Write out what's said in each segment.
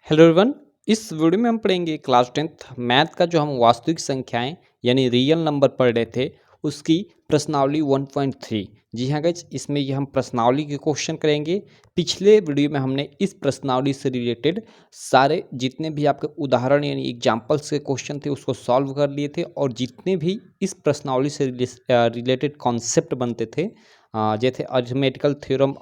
Hello everyone. इस video में हम पढ़ेंगे क्लास 10th मैथ का जो हम वास्तविक संख्याएं यानी रियल नंबर पढ़ रहे थे उसकी प्रश्नावली 1.3। जी हाँ गाइज, इसमें ये हम प्रश्नावली के क्वेश्चन करेंगे। पिछले वीडियो में हमने इस प्रश्नावली से रिलेटेड सारे जितने भी आपके उदाहरण यानी एग्जाम्पल्स के क्वेश्चन थे उसको सॉल्व कर लिए थे, और जितने भी इस प्रश्नावली से रिलेटेड कॉन्सेप्ट बनते थे जैसे अरिथमेटिकल थ्योरम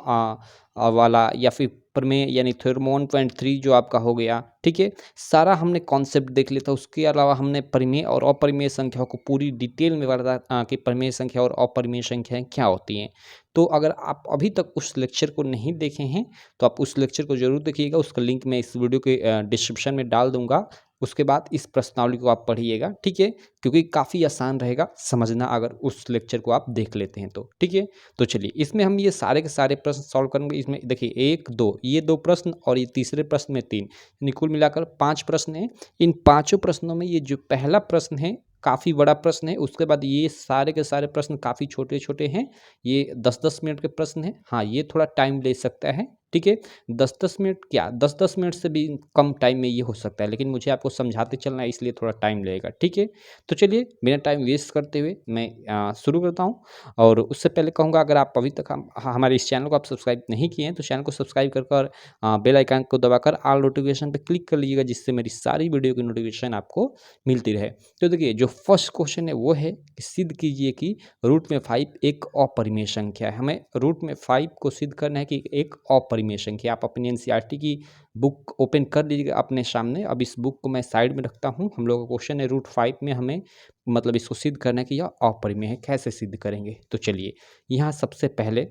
वाला या फिर प्रमेय यानी थ्योरम 1.3 जो आपका हो गया, ठीक है। सारा हमने कॉन्सेप्ट देख लिया था। उसके अलावा हमने परिमेय और अपरिमेय संख्याओं को पूरी डिटेल में बताया कि परिमेय संख्या और अपरिमेय संख्याएं क्या होती हैं। तो अगर आप अभी तक उस लेक्चर को नहीं देखे हैं तो आप उस लेक्चर को जरूर देखिएगा। उसका लिंक मैं इस वीडियो के डिस्क्रिप्शन में डाल दूंगा। उसके बाद इस प्रश्नावली को आप पढ़िएगा, ठीक है, क्योंकि काफ़ी आसान रहेगा समझना अगर उस लेक्चर को आप देख लेते हैं तो, ठीक है। तो चलिए, इसमें हम ये सारे के सारे प्रश्न सॉल्व करेंगे। इसमें देखिए 1 2 ये 2 प्रश्न और ये तीसरे प्रश्न में 3, यानी कुल मिलाकर 5 प्रश्न हैं। इन पांचों प्रश्नों में ये जो पहला प्रश्न है काफ़ी बड़ा प्रश्न है। उसके बाद ये सारे के सारे प्रश्न काफ़ी छोटे छोटे हैं। ये 10-10 मिनट के प्रश्न हैं। हाँ, ये थोड़ा टाइम ले सकता है, ठीक है। 10-10 मिनट क्या, 10-10 मिनट से भी कम टाइम में ये हो सकता है, लेकिन मुझे आपको समझाते चलना है इसलिए थोड़ा टाइम लगेगा, ठीक है। तो चलिए, बिना टाइम वेस्ट करते हुए मैं शुरू करता हूँ। और उससे पहले कहूँगा, अगर आप अभी तक हमारे इस चैनल को आप सब्सक्राइब नहीं किए हैं तो चैनल को सब्सक्राइब कर बेल आइकन को दबाकर ऑल नोटिफिकेशन पे क्लिक कर लीजिएगा, जिससे मेरी सारी वीडियो की नोटिफिकेशन आपको मिलती रहे। तो देखिए, जो फर्स्ट क्वेश्चन है वो है कि सिद्ध कीजिए कि रूट में 5 एक अपरिमेय संख्या है। हमें रूट में 5 को सिद्ध करना है कि एक अपरिमेय संख्या। आप अपनी एनसीईआरटी की बुक ओपन कर लीजिएगा अपने सामने। अब इस बुक को मैं साइड में रखता हूँ। हम लोग का क्वेश्चन है रूट 5 में हमें मतलब इसको सिद्ध करना है कि यह अपरिमेय है। कैसे सिद्ध करेंगे? तो चलिए, यहाँ सबसे पहले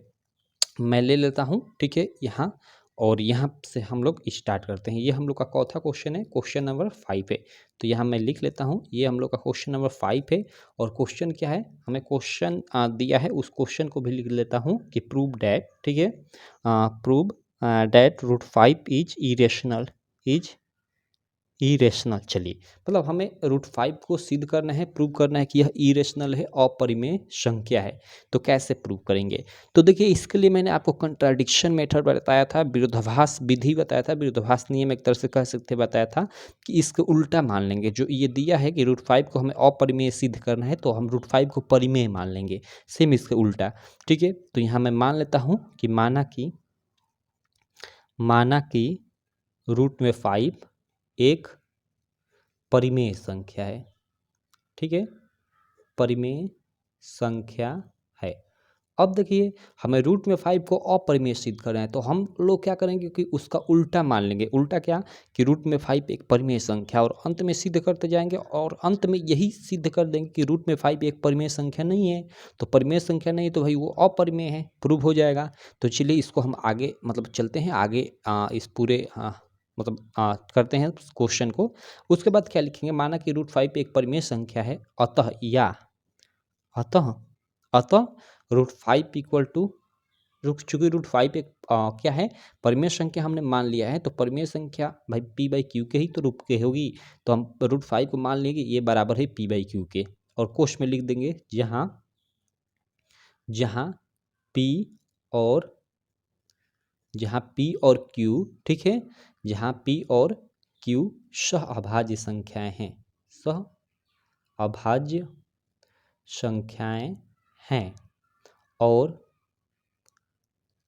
मैं ले लेता हूँ, ठीक है, यहाँ। और यहाँ से हम लोग स्टार्ट करते हैं। ये हम लोग का चौथा क्वेश्चन है, क्वेश्चन नंबर 5 है। तो यहाँ मैं लिख लेता हूँ, ये हम लोग का क्वेश्चन नंबर 5 है। और क्वेश्चन क्या है, हमें क्वेश्चन दिया है, उस क्वेश्चन को भी लिख लेता हूँ कि प्रूव डैट, ठीक है, prove that root 5 is irrational, is irrational. चलिए, मतलब हमें रूट 5 को सिद्ध करना है, प्रूव करना है कि यह इरेशनल है, अपरिमेय संख्या है। तो कैसे प्रूव करेंगे? तो देखिए, इसके लिए मैंने आपको कंट्राडिक्शन मेथड बताया था, विरोधाभास विधि बताया था, विरोधाभास नियम एक तरह से कह सकते बताया था कि इसके उल्टा मान लेंगे। जो ये दिया है कि रूट 5 को हमें अपरिमेय सिद्ध करना है तो हम रूट 5 को परिमेय मान लेंगे, सेम इसके उल्टा, ठीक है। तो यहाँ मैं मान लेता हूँ कि माना कि रूट में 5 एक परिमेय संख्या है, ठीक है, परिमेय संख्या है। अब देखिए, हमें रूट में 5 को अपरिमेय सिद्ध करना है तो हम लोग क्या करेंगे कि उसका उल्टा मान लेंगे। उल्टा क्या, कि रूट में 5 एक परिमेय संख्या, और अंत में सिद्ध करते जाएंगे और अंत में यही सिद्ध कर देंगे कि रूट में 5 एक परिमेय संख्या नहीं है। तो परिमेय संख्या नहीं तो भाई वो अपरिमेय है, प्रूव हो जाएगा। तो चलिए, इसको हम आगे मतलब चलते हैं आगे इस पूरे मतलब करते हैं क्वेश्चन को। उसके बाद क्या लिखेंगे, माना कि रूट 5 एक परिमेय संख्या है, अतः या अतः अतः रूट 5 इक्वल टू, चूंकि रूट 5 एक क्या है, परिमेय संख्या हमने मान लिया है। तो परिमेय संख्या भाई पी बाई क्यू के ही तो रूप के होगी। तो हम रूट 5 को मान लेंगे ये बराबर है पी बाई क्यू के, और कोष्ठ में लिख देंगे जहाँ जहाँ पी और क्यू, ठीक है, जहाँ पी और क्यू सह अभाज्य संख्याएं हैं, सह अभाज्य संख्याएं हैं, और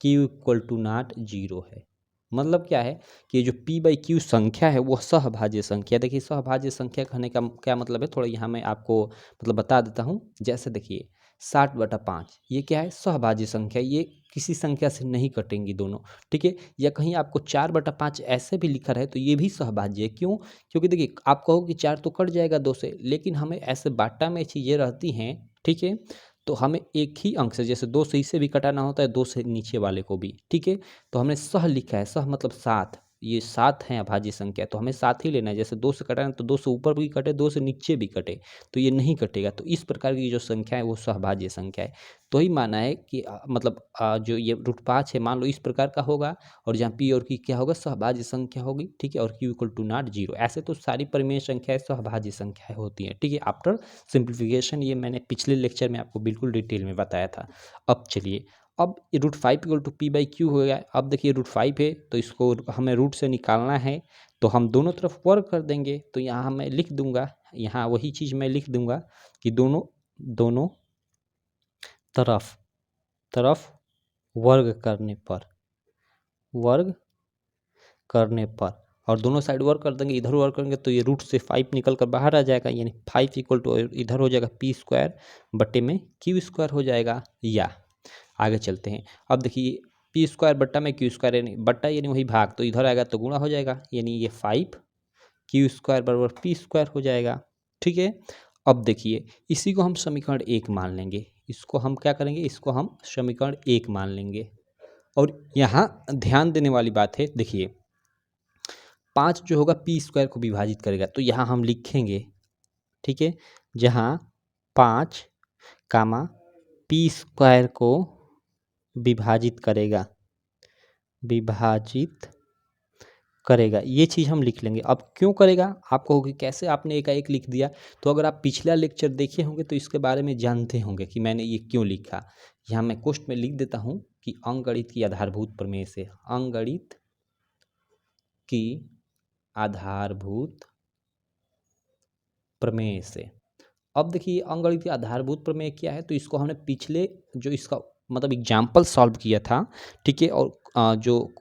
Q equal to not zero है। मतलब क्या है कि जो पी बाई क्यू संख्या है वो सहभाज्य संख्या। देखिए, सहभाज्य संख्या कहने का क्या मतलब है, थोड़ा यहाँ मैं आपको मतलब बता देता हूँ। जैसे देखिए 60/5 ये क्या है, सहभाज्य संख्या, ये किसी संख्या से नहीं कटेंगी दोनों, ठीक है। या कहीं आपको 4/5 ऐसे भी लिखा रहे तो ये भी सहभाज्य है। क्यों? क्योंकि देखिए, आप कहो कि 4 तो कट जाएगा 2 से, लेकिन हमें ऐसे बाटा में चीज़ें रहती हैं, ठीक है। तो हमें एक ही अंक से, जैसे 2 से इसे भी कटाना होता है, 2 से नीचे वाले को भी, ठीक है। तो हमने सह लिखा है, सह मतलब 7, ये 7 है अभाज्य संख्या, तो हमें 7 ही लेना है। जैसे 2 से कटाना तो 2 से ऊपर भी कटे, 2 से नीचे भी कटे, तो ये नहीं कटेगा। तो इस प्रकार की जो संख्या है वो सहभाज्य संख्या है। तो ही माना है कि मतलब जो ये रूट 5 है, मान लो इस प्रकार का होगा, और जहाँ पी और की क्या होगा, सहभाज्य संख्या होगी, ठीक है, और Q equal to not zero. ऐसे तो सारी परिमेय संख्याएं सहभाज्य संख्याएं होती हैं, ठीक है, आफ्टर सिंप्लीफिकेशन। ये मैंने पिछले लेक्चर में आपको बिल्कुल डिटेल में बताया था। अब चलिए, अब root 5 equal to p by q हो गया। अब देखिए, रूट 5 है तो इसको हमें रूट से निकालना है। तो हम दोनों तरफ वर्ग कर देंगे। तो यहाँ मैं लिख दूंगा, यहाँ वही चीज़ मैं लिख दूंगा कि दोनों दोनों तरफ तरफ वर्ग करने पर और दोनों साइड वर्क कर देंगे, इधर वर्क करेंगे तो ये रूट से 5 निकल कर बाहर आ जाएगा, यानी 5 इक्वल टू इधर हो जाएगा पी स्क्वायर बट्टे में क्यू स्क्वायर हो जाएगा। या आगे चलते हैं। अब देखिए पी स्क्वायर बट्टा में क्यू स्क्वायर, यानी बट्टा यानी वही भाग, तो इधर आएगा तो गुणा हो जाएगा, यानी ये 5 क्यू स्क्वायर बराबर पी स्क्वायर हो जाएगा। ठीक है, अब देखिए इसी को हम समीकरण 1 मान लेंगे, इसको हम क्या करेंगे, इसको हम समीकरण 1 मान लेंगे। और यहाँ ध्यान देने वाली बात है, देखिए 5 जो होगा पी स्क्वायर को विभाजित करेगा, तो यहाँ हम लिखेंगे, ठीक है, जहाँ 5 कामा पी स्क्वायर को विभाजित करेगा, ये चीज़ हम लिख लेंगे। अब क्यों करेगा, आप कहोगे कैसे आपने एकाएक लिख दिया, तो अगर आप पिछला लेक्चर देखे होंगे तो इसके बारे में जानते होंगे कि मैंने ये क्यों लिखा। यहाँ मैं कोष्ठ में लिख देता हूँ कि अंकगणित की आधारभूत प्रमेय से, अंकगणित की आधारभूत प्रमेय से। अब देखिए अंकगणित की आधारभूत प्रमेय क्या है, तो इसको हमने पिछले जो इसका मतलब एग्जाम्पल सॉल्व किया था, ठीक है, और जो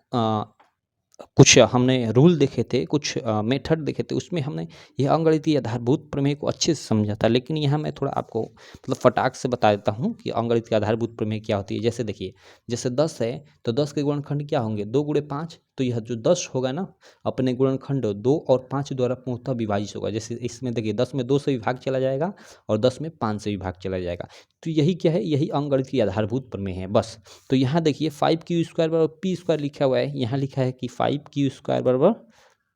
कुछ हमने रूल देखे थे, कुछ मेथड देखे थे, उसमें हमने यह अंकगणितीय आधारभूत प्रमेय को अच्छे से समझा था। लेकिन यहाँ मैं थोड़ा आपको मतलब फटाक से बता देता हूँ कि अंकगणित की आधारभूत प्रमेय क्या होती है। जैसे देखिए, जैसे 10 है तो 10 के गुणनखंड क्या होंगे, 2 गुणे 5, तो यह जो 10 होगा ना अपने गुणनखंड 2 और 5 द्वारा पूर्णतः विभाजित होगा। जैसे इसमें देखिए 10 में 2 से विभाग चला जाएगा और 10 में 5 से विभाग चला जाएगा। तो यही क्या है, यही अंकगणित की आधारभूत प्रमेय है बस। तो यहाँ देखिए 5 क्यू स्क्वायर बराबर पी स्क्वायर लिखा हुआ है, यहाँ लिखा है कि 5 क्यू स्क्वायर बराबर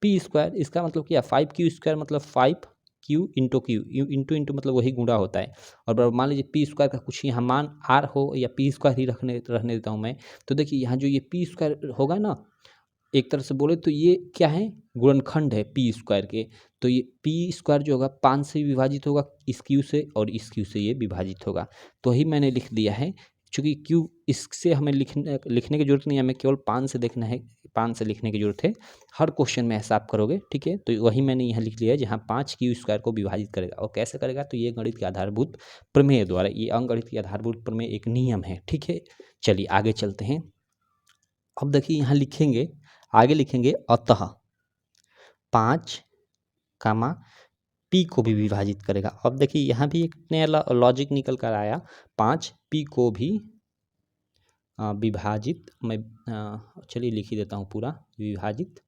पी स्क्वायर। इसका मतलब क्या, 5 क्यू स्क्वायर मतलब 5 Q into Q, into into मतलब वही गुणा होता है, और बराबर मान लीजिए पी स्क्वायर का कुछ यहाँ मान आर हो या पी स्क्वायर ही रहने देता हूँ मैं। तो देखिए यहाँ जो ये पी स्क्वायर होगा ना, एक तरह से बोले तो ये क्या है, गुणनखंड है पी स्क्वायर के। तो ये पी स्क्वायर जो होगा 5 से विभाजित होगा इस क्यू से, और इस क्यू से ये विभाजित होगा। तो ही मैंने लिख दिया है, चूँकि क्यू इससे हमें लिखने की जरूरत नहीं है, हमें केवल 5 से देखना है, 5 से लिखने की जरूरत है। हर क्वेश्चन में ऐसा आप करोगे, ठीक है। तो वही मैंने यहाँ लिख लिया है, जहाँ 5 क्यू स्क्वायर को विभाजित करेगा। और कैसे करेगा, तो ये गणित के आधारभूत प्रमेय द्वारा, ये अंकगणित की आधारभूत प्रमेय एक नियम है, ठीक है। चलिए आगे चलते हैं। अब देखिए यहाँ लिखेंगे, आगे लिखेंगे अतः 5 कामा पी को भी विभाजित करेगा। अब देखिए यहाँ भी एक नया लॉजिक निकल कर आया, 5 पी को भी विभाजित, मैं चलिए लिख ही देता हूँ पूरा, विभाजित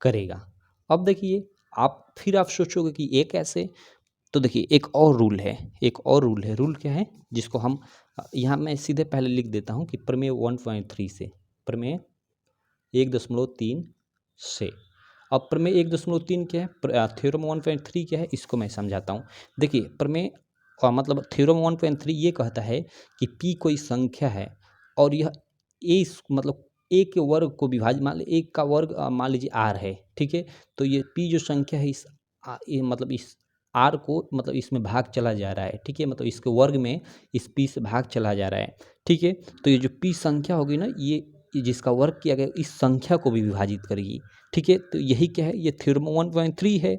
करेगा। अब देखिए आप सोचोगे कि ये कैसे, तो देखिए एक और रूल है, रूल क्या है, जिसको हम यहाँ मैं सीधे पहले लिख देता हूँ कि प्रमेय 1.3 से, प्रमेय 1.3 से। अब प्रमेय 1.3 क्या है, थ्योरम 1.3 क्या है, इसको मैं समझाता हूँ। देखिए प्रमेय मतलब थ्योरम 1.3 ये कहता है कि पी कोई संख्या है और यह ए मतलब ए के वर्ग को विभाजित, मान लीजिए एक का वर्ग मान लीजिए आर है, ठीक है। तो ये पी जो संख्या है इस मतलब इस आर को मतलब इसमें भाग चला जा रहा है, ठीक है, मतलब इसके वर्ग में इस पी से भाग चला जा रहा है, ठीक है। तो ये जो पी संख्या होगी ना, ये जिसका वर्ग किया गया इस संख्या को भी विभाजित करेगी, ठीक है। तो यही क्या है, ये थ्योरम 1.3 है।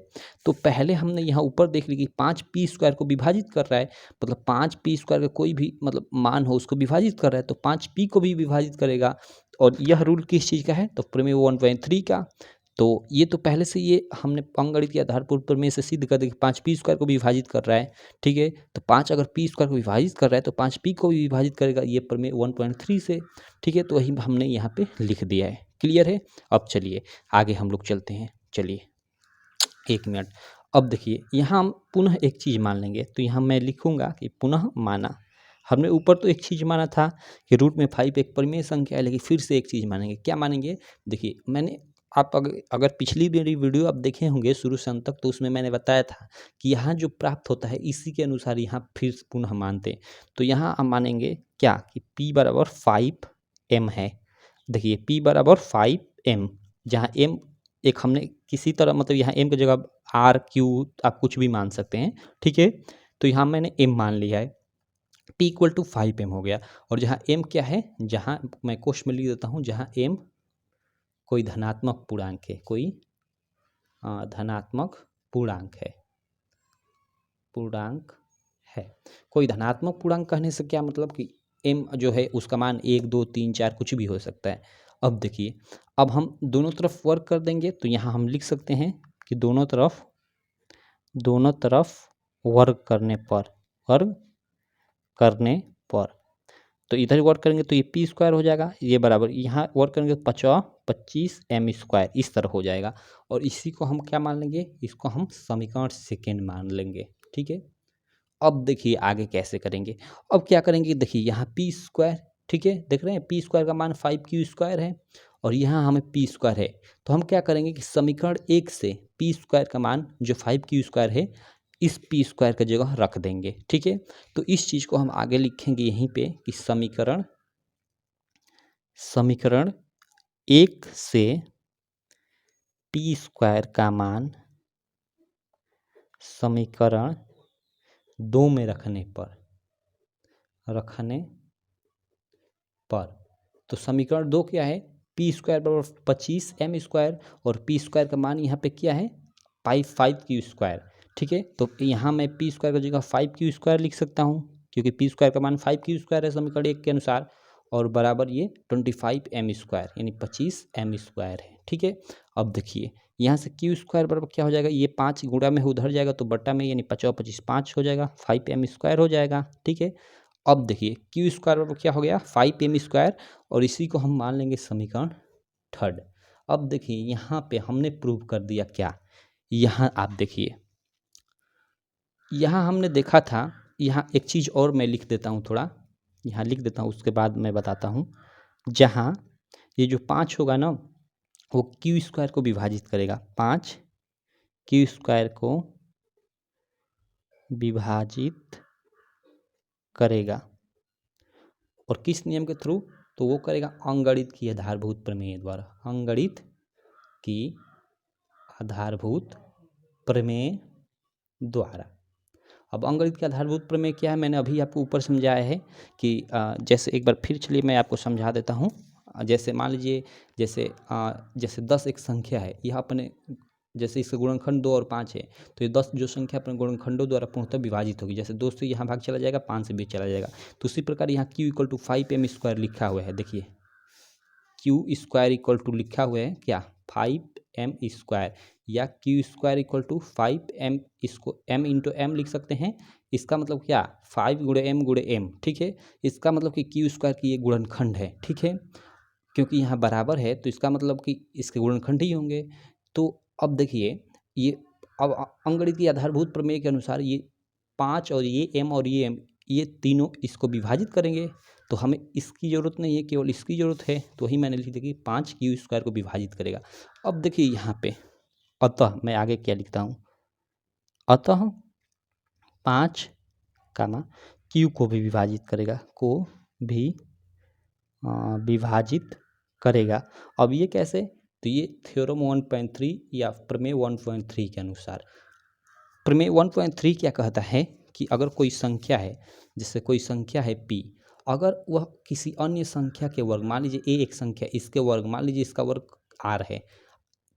तो पहले हमने यहाँ ऊपर देख ली कि 5 पी स्क्वायर को विभाजित कर रहा है, मतलब 5 पी स्क्वायर का कोई भी मतलब मान हो उसको विभाजित कर रहा है, तो 5 पी को भी विभाजित करेगा। और यह रूल किस चीज़ का है, तो प्रमेय 1.3 का। तो ये तो पहले से ये हमने अंकगणित के आधारभूत प्रमेय से सिद्ध कर दिया कि 5 पी स्क्वायर को भी विभाजित कर रहा है, ठीक है। तो 5 अगर पी स्क्वायर को विभाजित कर रहा है तो 5 पी को भी विभाजित करेगा, ये प्रमेय 1.3 से, ठीक है। तो वही हमने यहाँ पे लिख दिया है, क्लियर है। अब चलिए आगे हम लोग चलते हैं, चलिए 1 मिनट। अब देखिए यहाँ हम पुनः एक चीज़ मान लेंगे, तो यहाँ मैं लिखूँगा कि पुनः माना। हमने ऊपर तो एक चीज़ माना था कि रूट में 5 एक परिमेय संख्या है, लेकिन फिर से एक चीज़ मानेंगे। क्या मानेंगे, देखिए मैंने आप अगर पिछली मेरी वीडियो आप देखे होंगे शुरू से अंत तक, तो उसमें मैंने बताया था कि यहाँ जो प्राप्त होता है इसी के अनुसार यहाँ फिर पुनः मानते हैं। तो यहाँ हम मानेंगे क्या कि p बराबर 5m है। देखिए p बराबर 5m, जहाँ m एक हमने किसी तरह मतलब यहाँ m की जगह आर क्यू आप कुछ भी मान सकते हैं, ठीक है। तो यहाँ मैंने m मान लिया है, p इक्वल टू 5m हो गया। और जहाँ m क्या है, जहाँ मैं क्वेश्चन में लिख देता हूँ, जहाँ m कोई धनात्मक पूर्णांक है, कोई धनात्मक पूर्णांक है, पूर्णांक है। कोई धनात्मक पूर्णांक कहने से क्या मतलब कि m जो है उसका मान 1 2 3 4 कुछ भी हो सकता है। अब देखिए, अब हम दोनों तरफ वर्ग कर देंगे तो यहाँ हम लिख सकते हैं कि दोनों तरफ वर्ग करने पर तो इधर वर्क करेंगे तो ये पी स्क्वायर हो जाएगा, ये बराबर यहाँ वर्क करेंगे तो 25 एम स्क्वायर इस तरह हो जाएगा। और इसी को हम क्या मान लेंगे, इसको हम समीकरण सेकेंड मान लेंगे। ठीक है, अब देखिए आगे कैसे करेंगे। अब क्या करेंगे, देखिए यहाँ पी स्क्वायर, ठीक है, देख रहे हैं पी स्क्वायर का मान 5q स्क्वायर है और यहाँ हमें पी स्क्वायर है। तो हम क्या करेंगे कि समीकरण 1 से पी स्क्वायर का मान जो 5q स्क्वायर है इस पी स्क्वायर का जगह रख देंगे। ठीक है, तो इस चीज़ को हम आगे लिखेंगे यहीं पे कि समीकरण 1 से पी स्क्वायर का मान समीकरण 2 में रखने पर तो समीकरण 2 क्या है, पी स्क्वायर बराबर 25 एम स्क्वायर और पी स्क्वायर का मान यहाँ पे क्या है 5q स्क्वायर। ठीक है, तो यहाँ मैं पी स्क्वायर की जगह 5q स्क्वायर लिख सकता हूँ क्योंकि पी स्क्वायर का मान 5q स्क्वायर है समीकरण 1 के अनुसार, और बराबर ये 25 एम स्क्वायर यानी 25 एम स्क्वायर है। ठीक है, अब देखिए यहाँ से क्यू स्क्वायर बराबर क्या हो जाएगा, ये 5 गुणा में उधर जाएगा तो बट्टा में यानी 50 25 5 हो जाएगा, 5 एम स्क्वायर हो जाएगा। ठीक है, अब देखिए क्यू स्क्वायर बराबर क्या हो गया 5 एम स्क्वायर और इसी को हम मान लेंगे समीकरण थर्ड। अब देखिए यहाँ पे हमने प्रूव कर दिया क्या, यहाँ आप देखिए यहाँ हमने देखा था, यहाँ एक चीज़ और मैं लिख देता हूँ, थोड़ा यहाँ लिख देता हूँ उसके बाद मैं बताता हूँ। जहाँ ये जो 5 होगा ना वो क्यू स्क्वायर को विभाजित करेगा, 5 क्यू स्क्वायर को विभाजित करेगा और किस नियम के थ्रू, तो वो करेगा अंगणित की आधारभूत प्रमेय द्वारा, अंगणित की आधारभूत प्रमेय द्वारा। अब अंगणित की आधारभूत प्रमेय क्या है, मैंने अभी आपको ऊपर समझाया है कि जैसे एक बार फिर चलिए मैं आपको समझा देता हूँ। जैसे मान लीजिए जैसे 10 एक संख्या है, यह अपने जैसे इसका गुणनखंड 2 और 5 है तो ये 10 जो संख्या अपने गुणनखंडों द्वारा पूर्णतः विभाजित होगी। जैसे 2 से यहाँ भाग चला जाएगा, 5 से भी चला जाएगा। तो उसी प्रकार यहाँ q equal to 5 m square लिखा हुआ है, देखिए क्यू स्क्वायर इक्वल टू लिखा हुआ है क्या 5 एम स्क्वायर, या q square equal to 5 m, इसको m इंटू एम लिख सकते हैं। इसका मतलब क्या 5 गुणे m। ठीक है, इसका मतलब कि क्यू स्क्वायर की ये गुणनखंड है। ठीक है, क्योंकि यहाँ बराबर है तो इसका मतलब कि इसके गुणनखंड ही होंगे। तो अब देखिए ये अब अंगणित की आधारभूत प्रमेय के अनुसार ये 5 और ये m और ये m ये तीनों इसको विभाजित करेंगे, तो हमें इसकी ज़रूरत नहीं है, केवल इसकी ज़रूरत है। तो वही मैंने लिख दिया कि 5 क्यू स्क्वायर को विभाजित करेगा। अब देखिए यहाँ पे अतः मैं आगे क्या लिखता हूँ, अतः 5 कामा क्यू को भी विभाजित करेगा, को भी विभाजित करेगा। अब ये कैसे, तो ये थ्योरम 1.3 या प्रमेय 1.3 के अनुसार, प्रमेय 1.3 क्या कहता है कि अगर कोई संख्या है, जैसे कोई संख्या है p, अगर वह किसी अन्य संख्या के वर्ग, मान लीजिए a एक संख्या इसके वर्ग, मान लीजिए इसका वर्ग r है,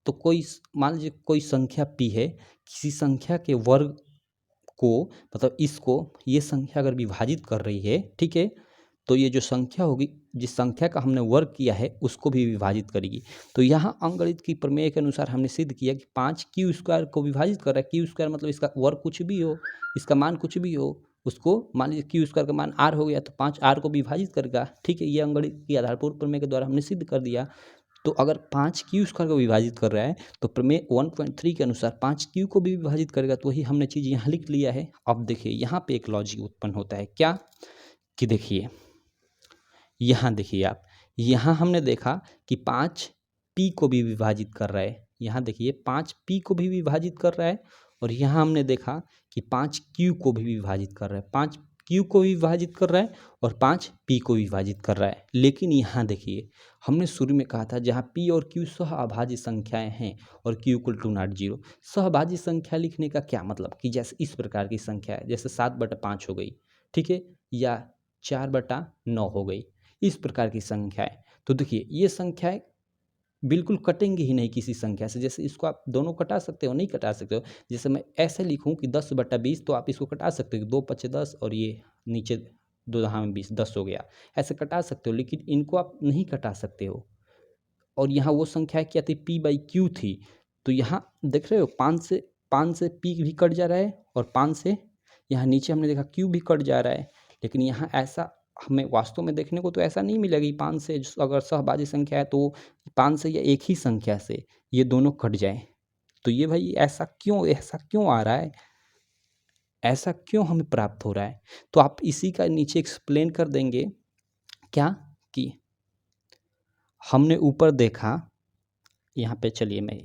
तो कोई मान लीजिए कोई संख्या p है, किसी संख्या के वर्ग को मतलब इसको ये संख्या अगर विभाजित कर रही है, ठीक है, तो ये जो संख्या होगी जिस संख्या का हमने वर्ग किया है उसको भी विभाजित करेगी। तो यहाँ अंकगणित की प्रमेय के अनुसार हमने सिद्ध किया कि 5 क्यू स्क्वायर को विभाजित कर रहा है। क्यू स्क्वायर मतलब इसका वर्ग कुछ भी हो, इसका मान कुछ भी हो, उसको मान लीजिए क्यू स्क्वायर का मान आर हो गया तो 5 आर को विभाजित करेगा। ठीक है, ये अंकगणित की आधारभूत प्रमेय के द्वारा हमने सिद्ध कर दिया। तो अगर 5 क्यू स्क्वायर को विभाजित कर रहा है तो प्रमेय 1.3 के अनुसार 5 क्यू को भी विभाजित करेगा। तो वही हमने चीज़ यहाँ लिख लिया है। अब देखिए यहाँ पे एक लॉजिक उत्पन्न होता है क्या, कि देखिए यहाँ देखिए आप, यहाँ हमने देखा कि 5 पी को भी विभाजित कर रहा है, यहाँ देखिए 5 पी को भी विभाजित कर रहा है, और यहाँ हमने देखा कि 5 क्यू को भी विभाजित कर रहा है, 5 क्यू को भी विभाजित कर रहा है और 5 पी को विभाजित कर रहा है। लेकिन यहाँ देखिए हमने शुरू में कहा था जहाँ पी और क्यू सहअभाज्य संख्याएं हैं और Q equal to not zero. सहअभाज्य संख्या लिखने का क्या मतलब कि जैसे इस प्रकार की संख्या है, जैसे 7/5 हो गई, ठीक है, या 4/9 हो गई, इस प्रकार की संख्याएं। तो देखिए ये संख्याएं बिल्कुल कटेंगे ही नहीं किसी संख्या से। जैसे इसको आप दोनों कटा सकते हो, नहीं कटा सकते हो। जैसे मैं ऐसे लिखूं कि 10/20, तो आप इसको कटा सकते हो, 2×5 = 10 और ये नीचे 2 दहा में 20, 10 हो गया। ऐसे कटा सकते हो, लेकिन इनको आप नहीं कटा सकते हो। और यहाँ वो संख्या क्या थी, p/q थी। तो यहाँ देख रहे हो 5 से p भी कट जा रहा है, और 5 से यहाँ नीचे हमने देखा q भी कट जा रहा है। लेकिन यहाँ ऐसा हमें वास्तव में देखने को तो ऐसा नहीं मिलेगा कि 5 से अगर सहभाज्य संख्या है तो 5 से या एक ही संख्या से ये दोनों कट जाए। तो ये भाई ऐसा क्यों आ रहा है, ऐसा क्यों हमें प्राप्त हो रहा है? तो आप इसी का नीचे एक्सप्लेन कर देंगे क्या, कि हमने ऊपर देखा, यहाँ पे चलिए मैं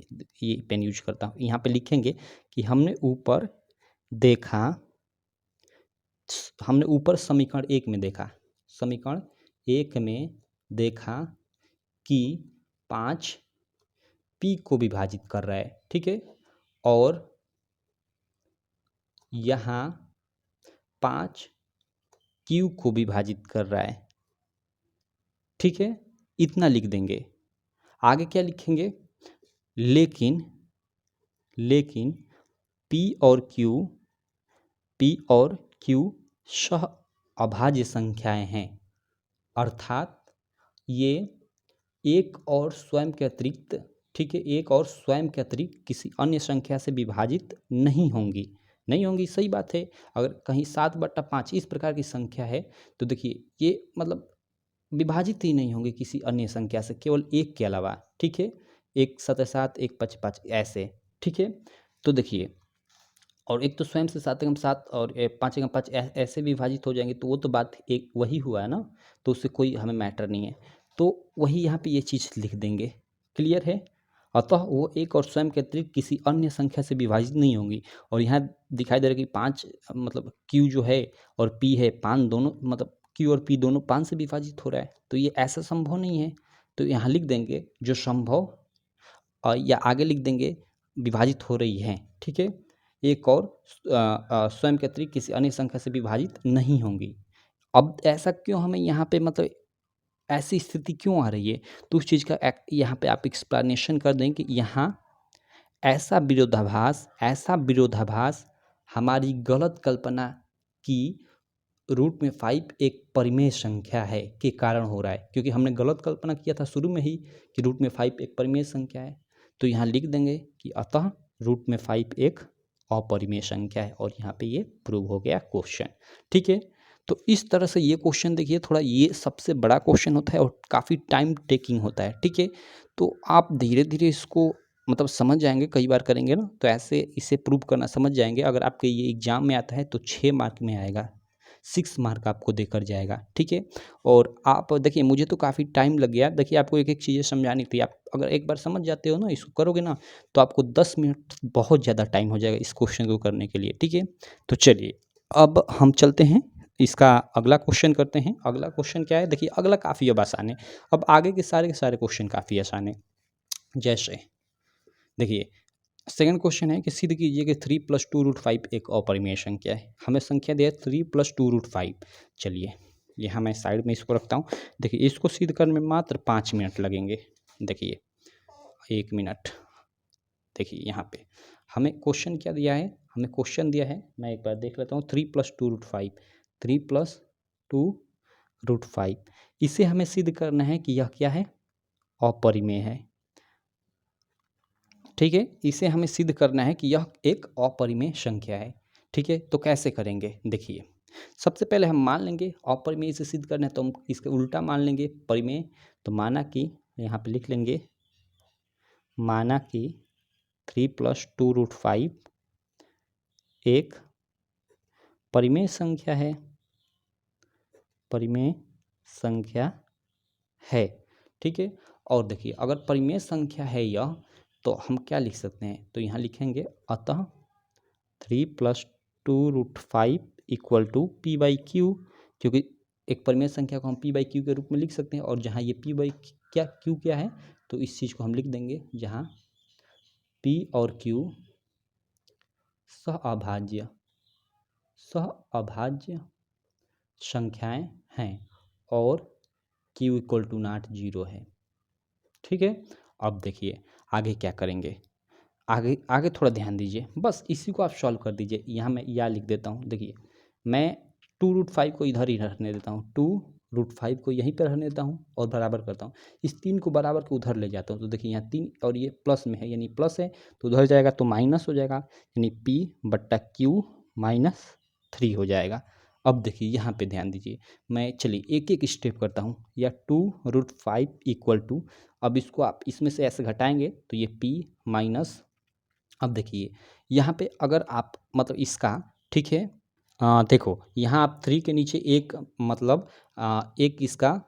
ये पेन यूज करता हूँ, यहाँ पे लिखेंगे कि हमने ऊपर देखा, हमने ऊपर समीकरण 1 में देखा, समीकरण 1 में देखा कि 5 p को विभाजित कर रहा है, ठीक है, और यहाँ 5 q को विभाजित कर रहा है, ठीक है, इतना लिख देंगे। आगे क्या लिखेंगे, लेकिन p और q सह अभाज्य संख्याएं हैं, अर्थात ये एक और स्वयं के अतिरिक्त, ठीक है, एक और स्वयं के अतिरिक्त किसी अन्य संख्या से विभाजित नहीं होंगी। सही बात है। अगर कहीं 7/5 इस प्रकार की संख्या है तो देखिए ये मतलब विभाजित ही नहीं होंगे किसी अन्य संख्या से, केवल एक के अलावा, ठीक है, 1×7 = 7, 1×5 = 5 ऐसे, ठीक है। तो देखिए, और एक तो स्वयं से 7×7 और 5×5 ऐसे विभाजित हो जाएंगे, तो वो तो बात एक वही हुआ है ना, तो उससे कोई हमें मैटर नहीं है। तो वही यहाँ पे ये चीज़ लिख देंगे, क्लियर है। अतः वो एक और स्वयं के अतिरिक्त किसी अन्य संख्या से विभाजित नहीं होंगी। और यहाँ दिखाई दे रहा है कि 5 मतलब q जो है और p है, 5 दोनों मतलब q और p दोनों 5 से विभाजित हो रहा है, तो ये ऐसा संभव नहीं है। तो यहाँ लिख देंगे जो संभव, या आगे लिख देंगे विभाजित हो रही है, ठीक है, एक और स्वयं के अतिरिक्त किसी अन्य संख्या से विभाजित नहीं होंगी। अब ऐसा क्यों हमें यहाँ पे मतलब ऐसी स्थिति क्यों आ रही है, तो उस चीज़ का यहाँ पे आप एक्सप्लेनेशन कर दें कि यहाँ ऐसा विरोधाभास हमारी गलत कल्पना की √5 एक परिमेय संख्या है के कारण हो रहा है। क्योंकि हमने गलत कल्पना किया था शुरू में ही कि √5 एक परिमेय संख्या है। तो यहाँ लिख देंगे कि अतः √5 एक अपरिमेय संख्या है, और यहाँ पे ये प्रूव हो गया क्वेश्चन, ठीक है। तो इस तरह से ये क्वेश्चन देखिए, थोड़ा ये सबसे बड़ा क्वेश्चन होता है और काफ़ी टाइम टेकिंग होता है, ठीक है। तो आप धीरे धीरे इसको मतलब समझ जाएंगे, कई बार करेंगे ना तो ऐसे इसे प्रूव करना समझ जाएंगे। अगर आपके ये एग्जाम में आता है तो 6 मार्क में आएगा, 6 मार्क आपको देकर जाएगा, ठीक है। और आप देखिए, मुझे तो काफ़ी टाइम लग गया, देखिए आपको एक एक चीज़ें समझानी थी। आप अगर एक बार समझ जाते हो ना, इसको करोगे ना, तो आपको 10 मिनट बहुत ज़्यादा टाइम हो जाएगा इस क्वेश्चन को करने के लिए, ठीक है। तो चलिए अब हम चलते हैं, इसका अगला क्वेश्चन करते हैं। अगला क्वेश्चन क्या है, देखिए अगला काफ़ी अब आसान है। अब आगे के सारे क्वेश्चन काफ़ी आसान है। जैसे देखिए सेकंड क्वेश्चन है कि सिद्ध कीजिए कि 3 + 2√5 एक अपरिमेय संख्या है। हमें संख्या दिया है 3 + 2√5। चलिए यहाँ मैं साइड में इसको रखता हूँ। देखिए इसको सिद्ध करने में मात्र 5 मिनट लगेंगे। देखिए 1 मिनट। देखिए यहाँ पे हमें क्वेश्चन क्या दिया है, हमें क्वेश्चन दिया है, मैं एक बार देख लेता हूँ। 3 + 2√5, 3 + 2√5, इसे हमें सिद्ध करना है कि यह क्या है, अपरिमेय है, ठीक है। इसे हमें सिद्ध करना है कि यह एक अपरिमेय संख्या है, ठीक है। तो कैसे करेंगे, देखिए सबसे पहले हम मान लेंगे अपरिमेय से सिद्ध करना है, तो हम इसका उल्टा मान लेंगे परिमेय। तो माना कि यहाँ पे लिख लेंगे, माना कि 3 + 2√5 एक परिमेय संख्या है, परिमेय संख्या है, ठीक है। और देखिए अगर परिमेय संख्या है यह, तो हम क्या लिख सकते हैं, तो यहाँ लिखेंगे अतः 3 + 2√5 = p/q, क्योंकि एक परिमेय संख्या को हम p/q के रूप में लिख सकते हैं। और जहाँ ये p/q क्या है, तो इस चीज़ को हम लिख देंगे जहाँ p और q सहअभाज्य संख्याएं हैं और q = 0 है, ठीक है। अब देखिए आगे क्या करेंगे, आगे आगे थोड़ा ध्यान दीजिए, बस इसी को आप सॉल्व कर दीजिए। यहाँ मैं या लिख देता हूँ। देखिए मैं 2√5 को इधर ही रहने देता हूँ, 2√5 को यहीं पर रहने देता हूँ और बराबर करता हूँ। इस 3 को बराबर के उधर ले जाता हूँ, तो देखिए यहाँ 3 और ये प्लस में है, यानी प्लस है तो उधर जाएगा तो माइनस हो जाएगा, यानी P/Q -3 हो जाएगा। अब देखिए यहाँ पे ध्यान दीजिए, मैं चलिए एक एक स्टेप करता हूँ। या 2√5 इक्वल टू, अब इसको आप इसमें से ऐसे घटाएंगे तो ये P माइनस, अब देखिए यहाँ पे अगर आप मतलब इसका, ठीक है, देखो यहाँ आप 3 के नीचे एक मतलब एक इसका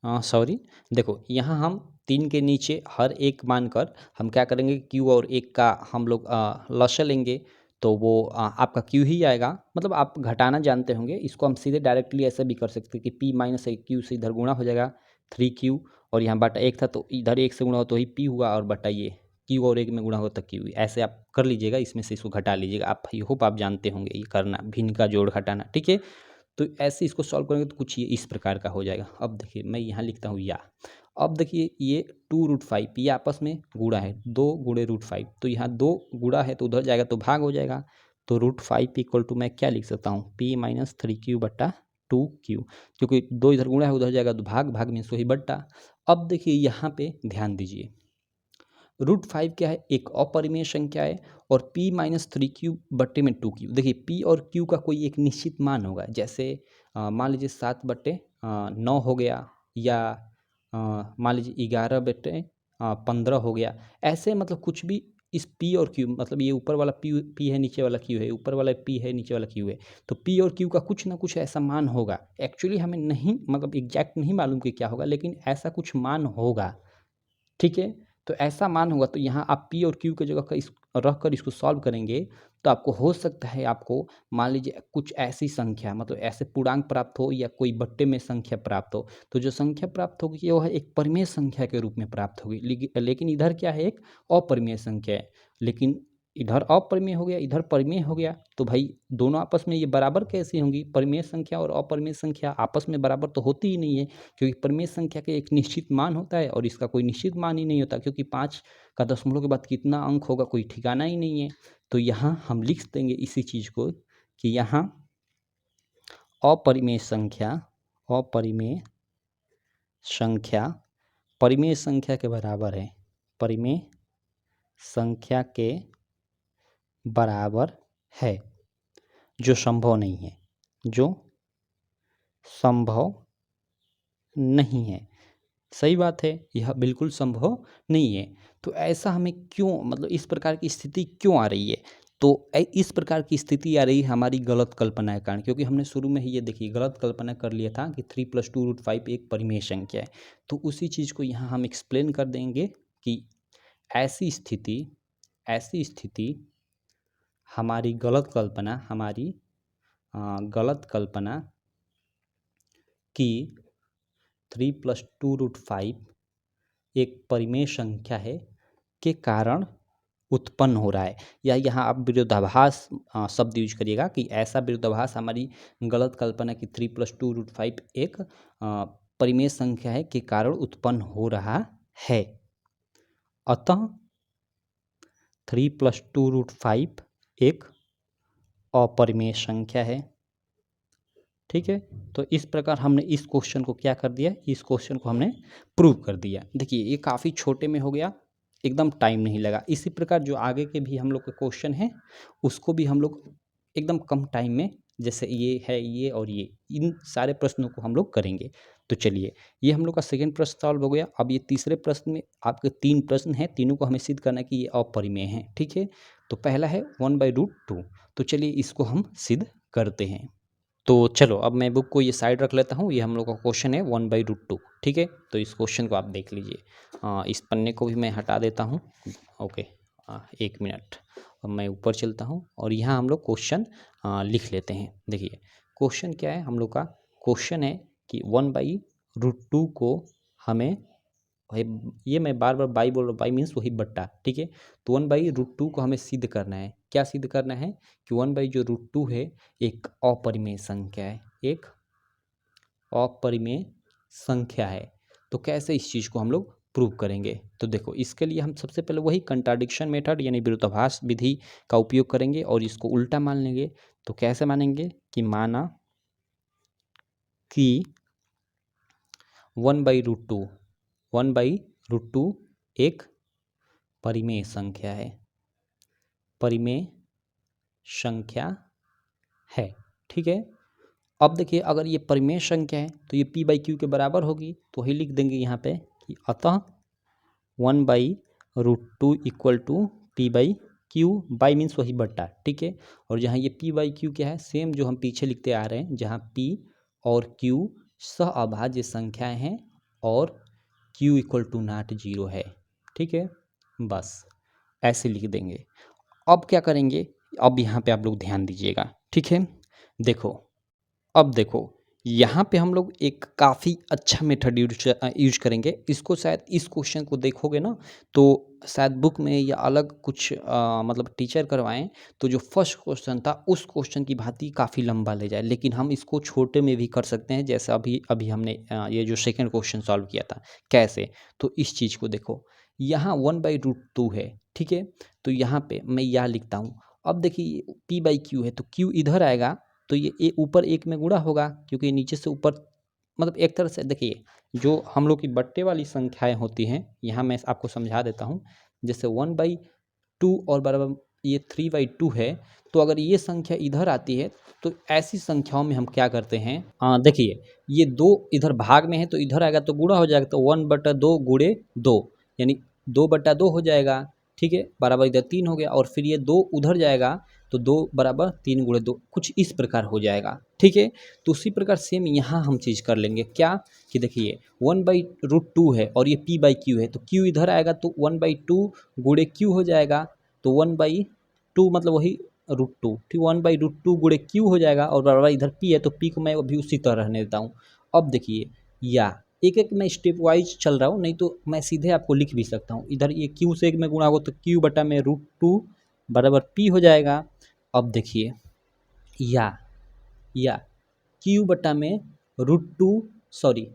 सॉरी, देखो यहाँ हम 3 के नीचे हर एक मानकर हम क्या करेंगे, Q और 1 का हम लोग लसाअ लेंगे, तो वो आपका Q ही आएगा। मतलब आप घटाना जानते होंगे, इसको हम सीधे डायरेक्टली ऐसे भी कर सकते हैं कि P माइनस Q से इधर गुणा हो जाएगा 3Q, और यहाँ बटा 1 था तो इधर 1 से गुणा हो तो ही P हुआ, और बटा ये Q और 1 में गुणा हो तो Q, ऐसे आप कर लीजिएगा, इसमें से इसको घटा लीजिएगा। आप आई होप आप जानते होंगे ये करना, भिन्न का जोड़ घटाना, ठीक है। तो ऐसे इसको सॉल्व करेंगे तो कुछ ये इस प्रकार का हो जाएगा। अब देखिए मैं यहाँ लिखता हूँ या, अब देखिए ये 2√5 ये आपस में गुणा है, 2 गुणे √5, तो यहाँ 2 गुणा है तो उधर जाएगा तो भाग हो जाएगा, तो √5 इक्वल टू मैं क्या लिख सकता हूँ, P-3Q/2Q, क्योंकि 2 इधर गुणा है उधर जाएगा तो भाग, भाग मीन्स वही बट्टा। अब देखिए यहाँ पे ध्यान दीजिए, √5 क्या है, एक अपरिमेय संख्या है, और P-3Q/2Q, देखिए P और Q का कोई एक निश्चित मान होगा, जैसे मान लीजिए 7/9 हो गया, या मान लीजिए 11/15 हो गया, ऐसे मतलब कुछ भी इस P और Q, मतलब ये ऊपर वाला P है, नीचे वाला Q है, ऊपर वाला P है, नीचे वाला Q है, तो P और Q का कुछ ना कुछ ऐसा मान होगा। एक्चुअली हमें नहीं मतलब एग्जैक्ट नहीं मालूम कि क्या होगा, लेकिन ऐसा कुछ मान होगा, ठीक है। तो ऐसा मान होगा, तो यहाँ आप P और Q की जगह का इस रख कर इसको सॉल्व करेंगे, तो आपको हो सकता है आपको मान लीजिए कुछ ऐसी संख्या, मतलब ऐसे पूर्णांक प्राप्त हो, या कोई बट्टे में संख्या प्राप्त हो, तो जो संख्या प्राप्त होगी वो है एक परिमेय संख्या के रूप में प्राप्त होगी। लेकिन इधर क्या है, एक अपरिमेय संख्या है, लेकिन इधर अपरिमेय हो गया, इधर परिमेय हो गया, तो भाई दोनों आपस में ये बराबर कैसे होंगी, परिमेय संख्या और अपरिमेय संख्या आपस में बराबर तो होती ही नहीं है, क्योंकि परिमेय संख्या का एक निश्चित मान होता है और इसका कोई निश्चित मान ही नहीं होता, क्योंकि 5 का दशमलव के बाद कितना अंक होगा कोई ठिकाना ही नहीं है। तो यहाँ हम लिख देंगे इसी चीज़ को कि यहाँ अपरिमेय संख्या, अपरिमेय संख्या परिमेय संख्या के बराबर है, परिमेय संख्या के बराबर है, जो संभव नहीं है, जो संभव नहीं है। सही बात है, यह बिल्कुल संभव नहीं है। तो ऐसा हमें क्यों, मतलब इस प्रकार की स्थिति क्यों आ रही है, तो इस प्रकार की स्थिति आ रही है हमारी गलत कल्पना के कारण, क्योंकि हमने शुरू में ही ये देखिए गलत कल्पना कर लिया था कि 3+2√5 एक परिमेय संख्या है। तो उसी चीज़ को यहाँ हम एक्सप्लेन कर देंगे कि ऐसी स्थिति, ऐसी स्थिति हमारी गलत कल्पना, हमारी गलत कल्पना कि 3+2√5 एक परिमेय संख्या है के कारण उत्पन्न हो रहा है, या यहाँ आप विरोधाभास शब्द यूज करिएगा कि ऐसा विरोधाभास हमारी गलत कल्पना कि 3+2√5 एक परिमेय संख्या है के कारण उत्पन्न हो रहा है। अतः 3+2√5 एक अपरिमेय संख्या है, ठीक है। तो इस प्रकार हमने इस क्वेश्चन को क्या कर दिया, इस क्वेश्चन को हमने प्रूव कर दिया। देखिए ये काफ़ी छोटे में हो गया, एकदम टाइम नहीं लगा। इसी प्रकार जो आगे के भी हम लोग के क्वेश्चन हैं उसको भी हम लोग एकदम कम टाइम में, जैसे ये है ये और ये, इन सारे प्रश्नों को हम लोग करेंगे। तो चलिए ये हम लोग का सेकेंड प्रश्न सॉल्व हो गया। अब ये तीसरे प्रश्न में आपके 3 प्रश्न हैं, तीनों को हमें सिद्ध करना है कि ये अपरिमेय है, ठीक है। तो पहला है 1/√2, तो चलिए इसको हम सिद्ध करते हैं। तो चलो अब मैं बुक को ये साइड रख लेता हूँ, ये हम लोग का क्वेश्चन है 1/√2, ठीक है। तो इस क्वेश्चन को आप देख लीजिए, इस पन्ने को भी मैं हटा देता हूँ, ओके। 1 मिनट, अब मैं ऊपर चलता हूँ और यहाँ हम लोग क्वेश्चन लिख लेते हैं। देखिए क्वेश्चन क्या है हम लोग का, क्वेश्चन है कि 1/√2 को हमें, भाई ये मैं बार बार बाई बोल रहा हूँ, बाई मीन्स वही बट्टा, ठीक है। तो 1/√2 को हमें सिद्ध करना है, क्या सिद्ध करना है कि 1/√2 है एक अपरिमेय संख्या है, एक अपरिमेय संख्या है। तो कैसे इस चीज़ को हम लोग प्रूव करेंगे। तो देखो इसके लिए हम सबसे पहले वही कंट्राडिक्शन मेथड यानी विरोधाभास विधि का उपयोग करेंगे और इसको उल्टा मान लेंगे। तो कैसे मानेंगे कि माना कि 1/√2 1/√2 एक परिमेय संख्या है, परिमेय संख्या है। ठीक है, अब देखिए अगर ये परिमेय संख्या है तो ये p/q के बराबर होगी, तो वही लिख देंगे यहाँ पे कि अतः 1/√2 equal to p/q, by means वही बट्टा। ठीक है, और जहाँ ये p/q क्या है, सेम जो हम पीछे लिखते आ रहे हैं, जहाँ p और q सह अभाज्य संख्याएं हैं और q इक्वल टू नॉट 0 है। ठीक है, बस ऐसे लिख देंगे। अब क्या करेंगे, अब यहाँ पे आप लोग ध्यान दीजिएगा। ठीक है, देखो अब देखो यहाँ पे हम लोग एक काफ़ी अच्छा मेथड यूज करेंगे। इसको शायद इस क्वेश्चन को देखोगे ना तो शायद बुक में या अलग कुछ मतलब टीचर करवाएं तो जो फर्स्ट क्वेश्चन था उस क्वेश्चन की भांति काफ़ी लंबा ले जाए, लेकिन हम इसको छोटे में भी कर सकते हैं, जैसे अभी अभी हमने ये जो सेकंड क्वेश्चन सॉल्व किया था। कैसे, तो इस चीज़ को देखो, यहाँ 1/√2 है। ठीक है, तो यहाँ पे मैं यह लिखता हूँ। अब देखिए p/q है तो q इधर आएगा तो ये ऊपर एक में गुणा होगा, क्योंकि नीचे से ऊपर मतलब एक तरह से देखिए जो हम लोग की बट्टे वाली संख्याएं होती हैं, यहाँ मैं आपको समझा देता हूँ। जैसे 1/2 और बराबर ये 3/2 है, तो अगर ये संख्या इधर आती है तो ऐसी संख्याओं में हम क्या करते हैं, देखिए ये 2 इधर भाग में है तो इधर आएगा तो गुणा हो जाएगा, तो 1/2 गुणे 2 यानी 2/2 हो जाएगा। ठीक है, बराबर इधर 3 हो गया, और फिर ये 2 उधर जाएगा तो 2 बराबर 3 गुणे 2 कुछ इस प्रकार हो जाएगा। ठीक है, तो उसी प्रकार सेम यहाँ हम चीज़ कर लेंगे। क्या कि देखिए 1/√2 है और ये p/q है, तो q इधर आएगा तो 1/2 गुणे q हो जाएगा, तो 1/2 मतलब वही √2, ठीक 1/√2 गुणे q हो जाएगा, और बराबर इधर p है तो p को मैं अभी उसी तरह रहने देता हूँ। अब देखिए या एक एक मैं स्टेप वाइज चल रहा हूँ, नहीं तो मैं सीधे आपको लिख भी सकता हूँ। इधर ये q से एक में गुणा होगा तो q बटा में √2 बराबर p हो जाएगा। अब देखिए या q बटा में √2 सॉरी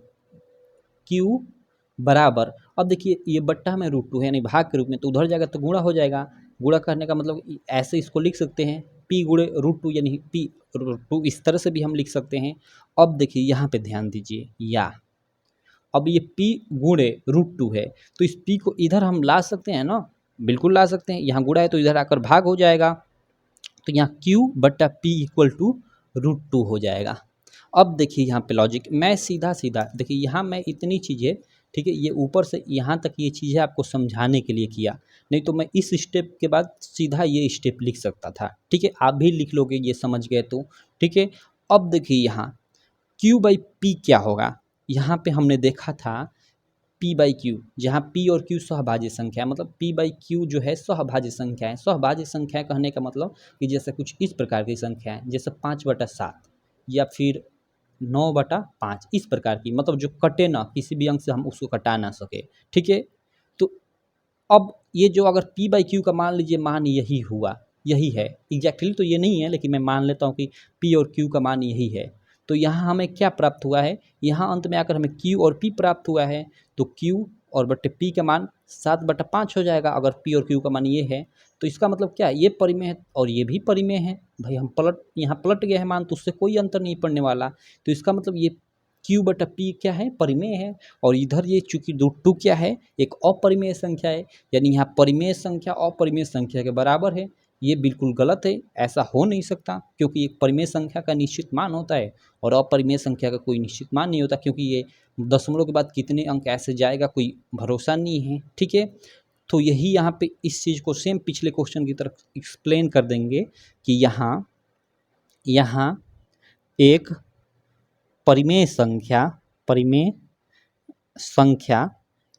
q बराबर, अब देखिए ये बट्टा में √2 है यानी भाग के रूप में, तो उधर जाएगा तो गुणा हो जाएगा। गुणा करने का मतलब ऐसे इसको लिख सकते हैं p गुणे √2 यानी p√2, इस तरह से भी हम लिख सकते हैं। अब देखिए यहाँ पे ध्यान दीजिए, या अब ये p गुणे √2 है तो इस p को इधर हम ला सकते हैं ना, बिल्कुल ला सकते हैं। यहाँ गुणा है तो इधर आकर भाग हो जाएगा, तो यहाँ q बट्टा p इक्वल टू √2 हो जाएगा। अब देखिए यहाँ पे लॉजिक, मैं सीधा सीधा देखिए यहाँ मैं इतनी चीज़ें, ठीक है, ये ऊपर से यहाँ तक ये चीज़ें आपको समझाने के लिए किया, नहीं तो मैं इस स्टेप के बाद सीधा ये स्टेप लिख सकता था। ठीक है, आप भी लिख लोगे ये समझ गए तो। ठीक है, अब देखिए यहाँ q/p क्या होगा, यहाँ पे हमने देखा था p/q, जहाँ p और q सहभाज्य संख्या है, मतलब p/q जो है सहभाज्य संख्या है। सहभाज्य संख्या कहने का मतलब कि जैसे कुछ इस प्रकार की संख्या है, जैसे 5/7 या फिर 9/5 इस प्रकार की, मतलब जो कटे ना, किसी भी अंक से हम उसको कटा ना सके। ठीक है, तो अब ये जो अगर p/q का मान लीजिए मान यही हुआ, यही है एग्जैक्टली, तो ये नहीं है लेकिन मैं मान लेता हूँ कि p और q का मान यही है, तो यहाँ हमें क्या प्राप्त हुआ है, यहाँ अंत में आकर हमें q और p प्राप्त हुआ है, तो q और बटे p का मान 7/5 हो जाएगा अगर p और q का मान ये है। तो इसका मतलब क्या है, ये परिमेय है और ये भी परिमेय है। भाई हम यहाँ पलट गए हैं मान, तो उससे कोई अंतर नहीं पड़ने वाला, तो इसका मतलब ये q बटा p क्या है, परिमेय है। और इधर ये चूंकि √2 क्या है, एक अपरिमेय संख्या है, यानी यहाँ परिमेय संख्या अपरिमेय संख्या के बराबर है। ये बिल्कुल गलत है, ऐसा हो नहीं सकता, क्योंकि एक परिमेय संख्या का निश्चित मान होता है और अपरिमेय संख्या का कोई निश्चित मान नहीं होता, क्योंकि ये दशमलव के बाद कितने अंक ऐसे जाएगा कोई भरोसा नहीं है। ठीक है, तो यही यहाँ पे इस चीज़ को सेम पिछले क्वेश्चन की तरफ एक्सप्लेन कर देंगे कि यहाँ एक परिमेय संख्या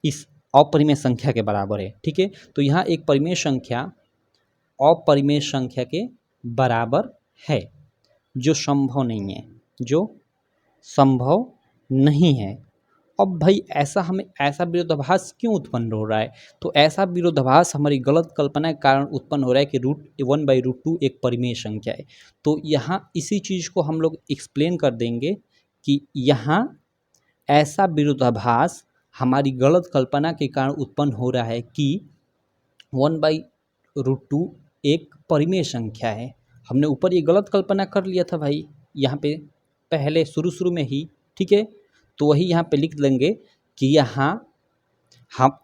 इस अपरिमेय संख्या के बराबर है। ठीक है, तो यहाँ एक परिमेय संख्या अपरिमेय संख्या के बराबर है, जो संभव नहीं है, जो संभव नहीं है। अब भाई ऐसा हमें ऐसा विरोधाभास क्यों उत्पन्न हो रहा है, तो ऐसा विरोधाभास हमारी गलत कल्पना के कारण उत्पन्न हो रहा है कि 1/√2 एक परिमेय संख्या है। तो यहाँ इसी चीज़ को हम लोग एक्सप्लेन कर देंगे कि यहाँ ऐसा विरोधाभास हमारी गलत कल्पना के कारण उत्पन्न हो रहा है कि 1/√2 एक परिमेय संख्या है। हमने ऊपर ये गलत कल्पना कर लिया था भाई, यहाँ पे पहले शुरू में ही, ठीक है। तो वही यहाँ पे लिख लेंगे कि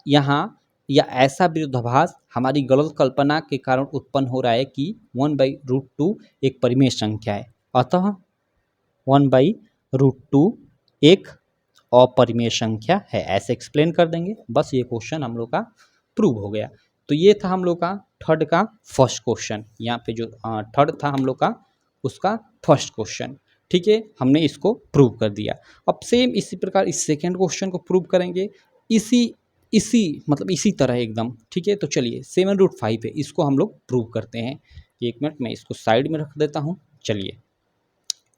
यहाँ या ऐसा विरोधाभास हमारी गलत कल्पना के कारण उत्पन्न हो रहा है कि 1/√2 एक परिमेय संख्या है, अतः 1/√2 एक अपरिमेय संख्या है, ऐसे एक्सप्लेन कर देंगे। बस ये क्वेश्चन हम लोग का प्रूव हो गया। तो ये था हम लोग का थर्ड का फर्स्ट क्वेश्चन, यहाँ पे जो थर्ड था हम लोग का उसका फर्स्ट क्वेश्चन, ठीक है। हमने इसको प्रूव कर दिया। अब सेम इसी प्रकार इस सेकेंड क्वेश्चन को प्रूव करेंगे इसी तरह एकदम, ठीक है। तो चलिए 7√5 है, इसको हम लोग प्रूव करते हैं। एक मिनट मैं इसको साइड में रख देता हूँ। चलिए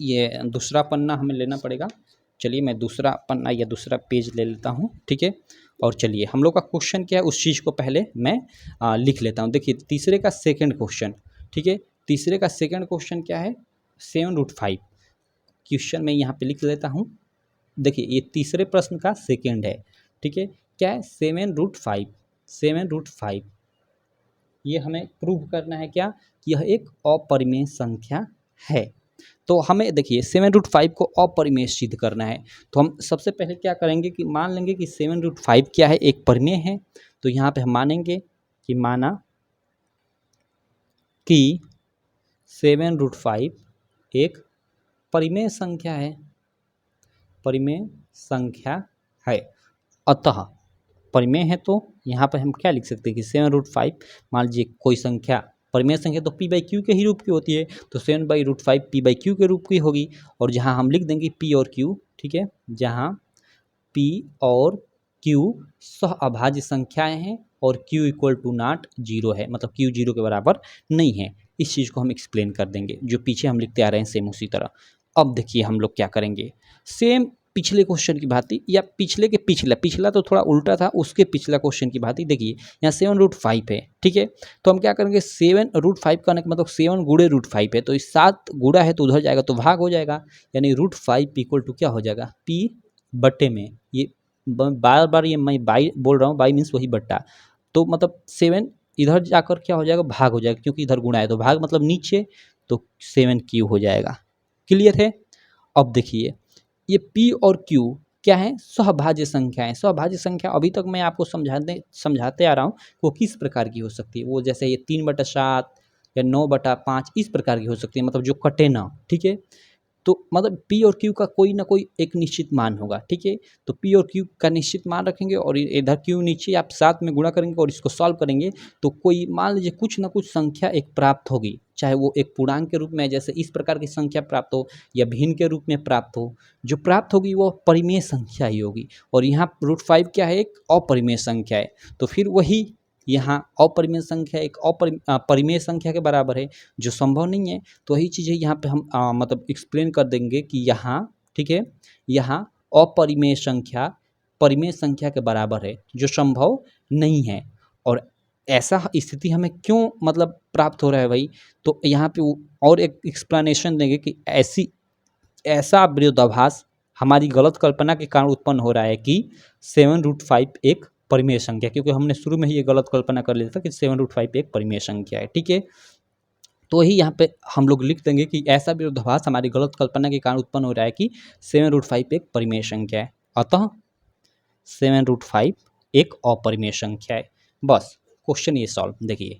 ये दूसरा पन्ना हमें लेना पड़ेगा। चलिए मैं दूसरा पन्ना या दूसरा पेज ले लेता हूँ, ठीक है। और चलिए हम लोग का क्वेश्चन क्या है उस चीज़ को पहले मैं लिख लेता हूँ। देखिए तीसरे का सेकंड क्वेश्चन, ठीक है। तीसरे का सेकंड क्वेश्चन क्या है, 7√5 क्वेश्चन मैं यहाँ पे लिख लेता हूँ। देखिए ये तीसरे प्रश्न का सेकंड है, ठीक है। क्या है, 7√5 ये हमें प्रूव करना है क्या, कि यह एक अपरिमेय संख्या है। तो हमें देखिए 7√5 को अपरिमेय सिद्ध करना है। तो हम सबसे पहले क्या करेंगे कि मान लेंगे कि 7√5 क्या है, एक परिमेय है। तो यहाँ पे हम मानेंगे कि माना कि 7√5 एक परिमेय संख्या है, परिमेय संख्या है। अतः परिमेय है तो यहाँ पर हम क्या लिख सकते हैं कि 7√5, मान लीजिए कोई संख्या परिमेय संख्या तो p/q के ही रूप की होती है, तो 7/√5 p/q के रूप की होगी। और जहाँ हम लिख देंगे p और q, ठीक है, जहाँ p और q सह अभाज्य संख्याएं हैं और q = 0 है, मतलब q 0 के बराबर नहीं है। इस चीज़ को हम एक्सप्लेन कर देंगे, जो पीछे हम लिखते आ रहे हैं सेम उसी तरह। अब देखिए हम लोग क्या करेंगे, सेम पिछले क्वेश्चन की भांति, या पिछले के पिछला तो थोड़ा उल्टा था, उसके पिछला क्वेश्चन की भांति देखिए यहाँ 7√5 है, ठीक है। तो हम क्या करेंगे, 7√5 का मतलब 7 गुणे √5 है, तो इस 7 गुणा है तो उधर जाएगा तो भाग हो जाएगा, यानी √5 = क्या हो जाएगा, p/में। ये बार बार ये मैं बाई बोल रहा हूँ, बाई मीन्स वही बट्टा। तो मतलब 7 इधर जाकर क्या हो जाएगा, भाग हो जाएगा, क्योंकि इधर गुणा है तो भाग मतलब नीचे, तो 7q हो जाएगा। क्लियर है। अब देखिए ये p और q क्या है, सहभाज्य संख्या है। सहभाज्य संख्या अभी तक मैं आपको समझाते आ रहा हूँ वो किस प्रकार की हो सकती है। वो जैसे ये 3/7 या 9/5 इस प्रकार की हो सकती है, मतलब जो कटे ना, ठीक है। तो मतलब p और q का कोई ना कोई एक निश्चित मान होगा, ठीक है। तो p और q का निश्चित मान रखेंगे और इधर q नीचे आप 7 में गुणा करेंगे और इसको सॉल्व करेंगे, तो कोई मान लीजिए कुछ ना कुछ संख्या एक प्राप्त होगी, चाहे वो एक पूर्णांक के रूप में जैसे इस प्रकार की संख्या प्राप्त हो या भिन्न के रूप में प्राप्त हो। जो प्राप्त होगी वो परिमेय संख्या ही होगी। और यहाँ √5 क्या है, एक अपरिमेय संख्या है। तो फिर वही यहाँ अपरिमेय संख्या एक परिमेय संख्या के बराबर है, जो संभव नहीं है। तो वही चीज़ है यहाँ पे हम मतलब एक्सप्लेन कर देंगे कि यहाँ, ठीक है, यहाँ अपरिमेय संख्या परिमेय संख्या के बराबर है, जो संभव नहीं है। और ऐसा स्थिति हमें क्यों मतलब प्राप्त हो रहा है भाई, तो यहाँ पे और एक एक्सप्लेनेशन देंगे कि ऐसा विरोधाभास हमारी गलत कल्पना के कारण उत्पन्न हो रहा है कि 7√5 एक परिमेय संख्या, क्योंकि हमने शुरू में ही ये गलत कल्पना कर लिया था कि 7√5 एक परिमेय संख्या है, ठीक है। तो वही यहाँ पे हम लोग लिख देंगे कि ऐसा विरोधाभास हमारी गलत कल्पना के कारण उत्पन्न हो रहा है कि 7√5 एक परिमेय संख्या है, अतः 7√5 एक अपरिमेय संख्या है। बस क्वेश्चन ये सॉल्व, देखिए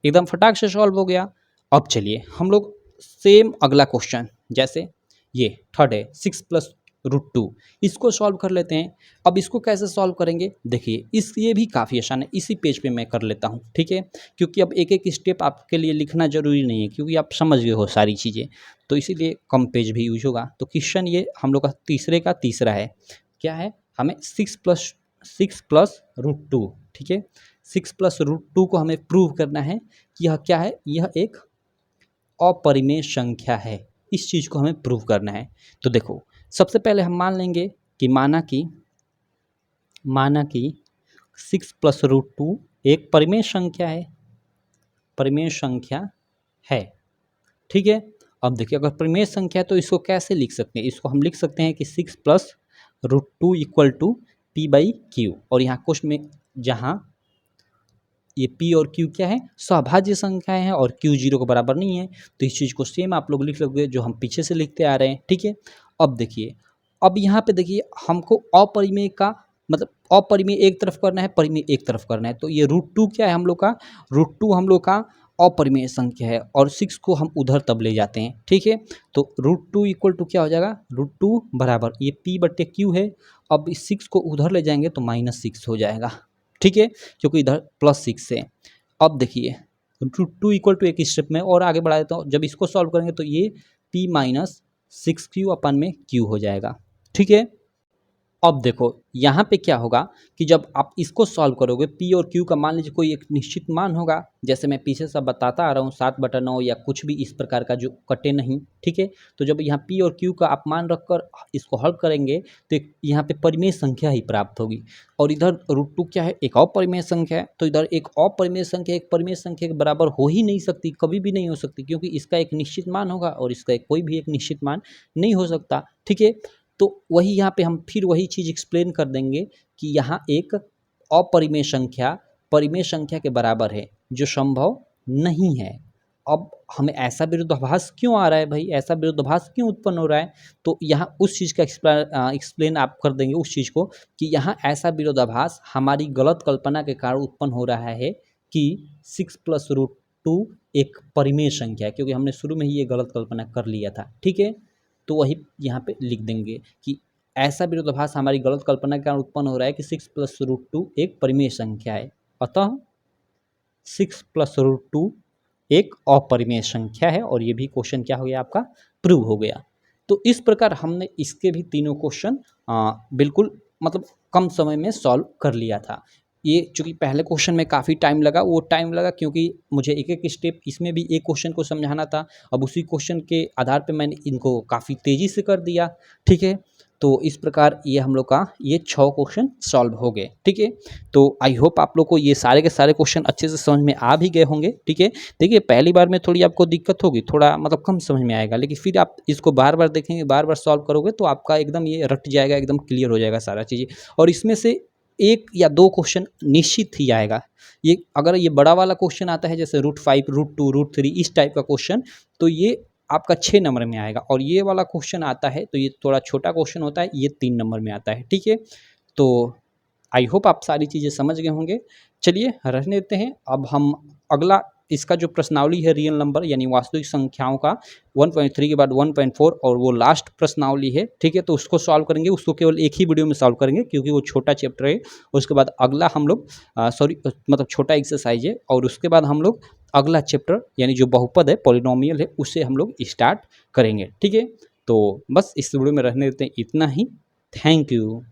एकदम फटाक से सॉल्व हो गया। अब चलिए हम लोग सेम अगला क्वेश्चन, जैसे ये थर्ड है 6+√2, इसको सॉल्व कर लेते हैं। अब इसको कैसे सॉल्व करेंगे, देखिए ये भी काफ़ी आसान है, इसी पेज पे मैं कर लेता हूँ, ठीक है। क्योंकि अब एक एक स्टेप आपके लिए लिखना जरूरी नहीं है, क्योंकि आप समझ गए हो सारी चीज़ें, तो इसीलिए कम पेज भी यूज होगा। तो क्वेश्चन ये हम लोग का तीसरे का तीसरा है, क्या है, हमें 6+√2, ठीक है, 6+√2 को हमें प्रूव करना है कि यह क्या है, यह एक अपरिमेय संख्या है। इस चीज़ को हमें प्रूव करना है। तो देखो सबसे पहले हम मान लेंगे कि माना कि 6+√2 एक परिमेय संख्या है, परिमेय संख्या है, ठीक है। अब देखिए अगर परिमेय संख्या है तो इसको कैसे लिख सकते हैं, इसको हम लिख सकते हैं कि 6+√2 √2 इक्वल टू p/q। और यहाँ क्वेश्चन में जहाँ ये p और q क्या है, सौभाज्य संख्याएं हैं और q 0 के बराबर नहीं है, तो इस चीज़ को सेम आप लोग लिख लोगे जो हम पीछे से लिखते आ रहे हैं। ठीक है, अब देखिए, अब यहाँ पे देखिए हमको अपरिमेय का मतलब अपरिमेय एक तरफ करना है, परिमेय एक तरफ करना है। तो ये √2 क्या है हम लोग का, √2 हम लोग का अपरिमेय संख्या है और 6 को हम उधर तब ले जाते हैं। ठीक है, तो √2 इक्वल टू क्या हो जाएगा, √2 बराबर ये p/q है। अब इस 6 को उधर ले जाएंगे तो -6 हो जाएगा। ठीक है, क्योंकि इधर +6 है। अब देखिए √2 इक्वल टू एक स्टेप में और आगे बढ़ा देता हूँ, जब इसको सॉल्व करेंगे तो ये p-6q/q हो जाएगा। ठीक है, अब देखो यहाँ पे क्या होगा कि जब आप इसको सॉल्व करोगे p और q का मान लीजिए कोई एक निश्चित मान होगा, जैसे मैं पीछे से बताता आ रहा हूँ 7/9 या कुछ भी इस प्रकार का जो कटे नहीं। ठीक है, तो जब यहाँ p और q का आप मान रखकर इसको हल करेंगे तो यहाँ पे परिमेय संख्या ही प्राप्त होगी। और इधर √2 क्या है, एक अपरिमेय संख्या है, तो इधर एक अपरिमेय संख्या एक परिमेय संख्या के बराबर हो ही नहीं सकती, कभी भी नहीं हो सकती, क्योंकि इसका एक निश्चित मान होगा और इसका कोई भी एक निश्चित मान नहीं हो सकता। ठीक है, तो वही यहाँ पे हम फिर वही चीज़ एक्सप्लेन कर देंगे कि यहाँ एक अपरिमेय संख्या परिमेय संख्या के बराबर है जो संभव नहीं है। अब हमें ऐसा विरोधाभास क्यों आ रहा है भाई, ऐसा विरोधाभास क्यों उत्पन्न हो रहा है, तो यहाँ उस चीज़ का एक्सप्लेन आप कर देंगे उस चीज़ को कि यहाँ ऐसा विरोधाभास हमारी गलत कल्पना के कारण उत्पन्न हो रहा है कि 6 + √2 एक परिमेय संख्या है, क्योंकि हमने शुरू में ही ये गलत कल्पना कर लिया था। ठीक है, तो वही यहाँ पे लिख देंगे कि ऐसा विरोधाभास हमारी गलत कल्पना के कारण उत्पन्न हो रहा है कि 6 + √2 एक परिमेय संख्या है, अतः 6 + √2 एक अपरिमेय संख्या है। और ये भी क्वेश्चन क्या हो गया आपका, प्रूव हो गया। तो इस प्रकार हमने इसके भी तीनों क्वेश्चन बिल्कुल मतलब कम समय में सॉल्व कर लिया था। ये चूँकि पहले क्वेश्चन में काफ़ी टाइम लगा, वो टाइम लगा क्योंकि मुझे एक-एक स्टेप इसमें भी एक क्वेश्चन को समझाना था। अब उसी क्वेश्चन के आधार पे मैंने इनको काफ़ी तेज़ी से कर दिया। ठीक है, तो इस प्रकार ये हम लोग का ये 6 क्वेश्चन सॉल्व हो गए। ठीक है, तो आई होप आप लोग को ये सारे के सारे क्वेश्चन अच्छे से समझ में आ भी गए होंगे। ठीक है, देखिए पहली बार में थोड़ी आपको दिक्कत होगी, थोड़ा मतलब कम समझ में आएगा, लेकिन फिर आप इसको बार-बार देखेंगे, बार-बार सॉल्व करोगे तो आपका एकदम ये रट जाएगा, एकदम क्लियर हो जाएगा सारा चीज़ें। और इसमें से 1 या 2 क्वेश्चन निश्चित ही आएगा। ये अगर ये बड़ा वाला क्वेश्चन आता है जैसे √5, √2, √3 इस टाइप का क्वेश्चन, तो ये आपका 6 नंबर में आएगा। और ये वाला क्वेश्चन आता है तो ये थोड़ा छोटा क्वेश्चन होता है, ये 3 नंबर में आता है। ठीक है, तो आई होप आप सारी चीज़ें समझ गए होंगे। चलिए रहने देते हैं, अब हम अगला इसका जो प्रश्नावली है रियल नंबर यानी वास्तविक संख्याओं का 1.3 के बाद 1.4 और वो लास्ट प्रश्नावली है। ठीक है, तो उसको सॉल्व करेंगे, उसको केवल एक ही वीडियो में सॉल्व करेंगे क्योंकि वो छोटा चैप्टर है। उसके बाद अगला हम लोग मतलब छोटा एक्सरसाइज है, और उसके बाद हम लोग अगला चैप्टर यानी जो बहुपद है पॉलिनोमियल है उसे हम लोग स्टार्ट करेंगे। ठीक है, तो बस इस वीडियो में रहने देते हैं इतना ही। Thank you.